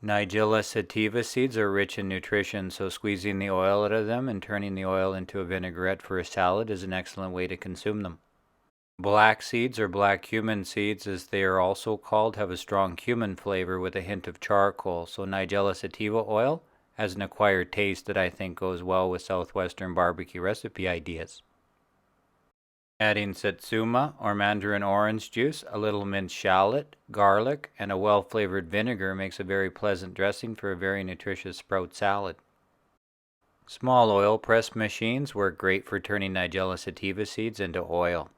Nigella Sativa seeds are rich in nutrition, so squeezing the oil out of them and turning the oil into a vinaigrette for a salad is an excellent way to consume them. Black seeds, or black cumin seeds as they are also called, have a strong cumin flavor with a hint of charcoal, so Nigella Sativa oil has an acquired taste that I think goes well with southwestern barbecue recipe ideas. Adding Satsuma or Mandarin orange juice, a little minced shallot, garlic, and a well-flavored vinegar makes a very pleasant dressing for a very nutritious sprout salad. Small oil press machines work great for turning Nigella Sativa seeds into oil.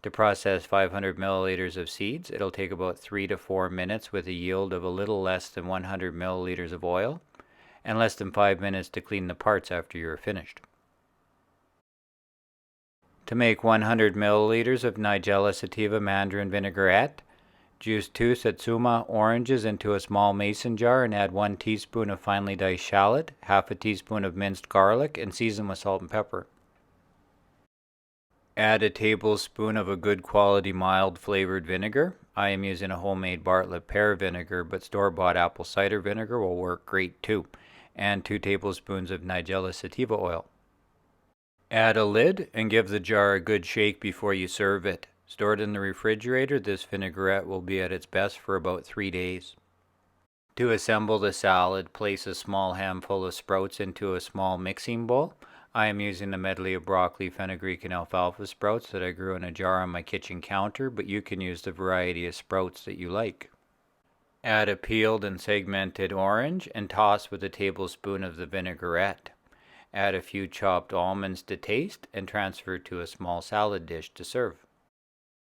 To process 500 milliliters of seeds, it'll take about 3 to 4 minutes with a yield of a little less than 100 milliliters of oil, and less than 5 minutes to clean the parts after you're finished. To make 100 milliliters of Nigella Sativa Mandarin vinaigrette, juice 2 Satsuma oranges into a small mason jar and add 1 teaspoon of finely diced shallot, half a teaspoon of minced garlic, and season with salt and pepper. Add a tablespoon of a good quality mild flavored vinegar. I am using a homemade Bartlett pear vinegar, but store-bought apple cider vinegar will work great too. And 2 tablespoons of Nigella Sativa oil. Add a lid and give the jar a good shake before you serve it. Stored in the refrigerator, this vinaigrette will be at its best for about 3 days. To assemble the salad, place a small handful of sprouts into a small mixing bowl. I am using a medley of broccoli, fenugreek, and alfalfa sprouts that I grew in a jar on my kitchen counter, but you can use the variety of sprouts that you like. Add a peeled and segmented orange and toss with a tablespoon of the vinaigrette. Add a few chopped almonds to taste and transfer to a small salad dish to serve.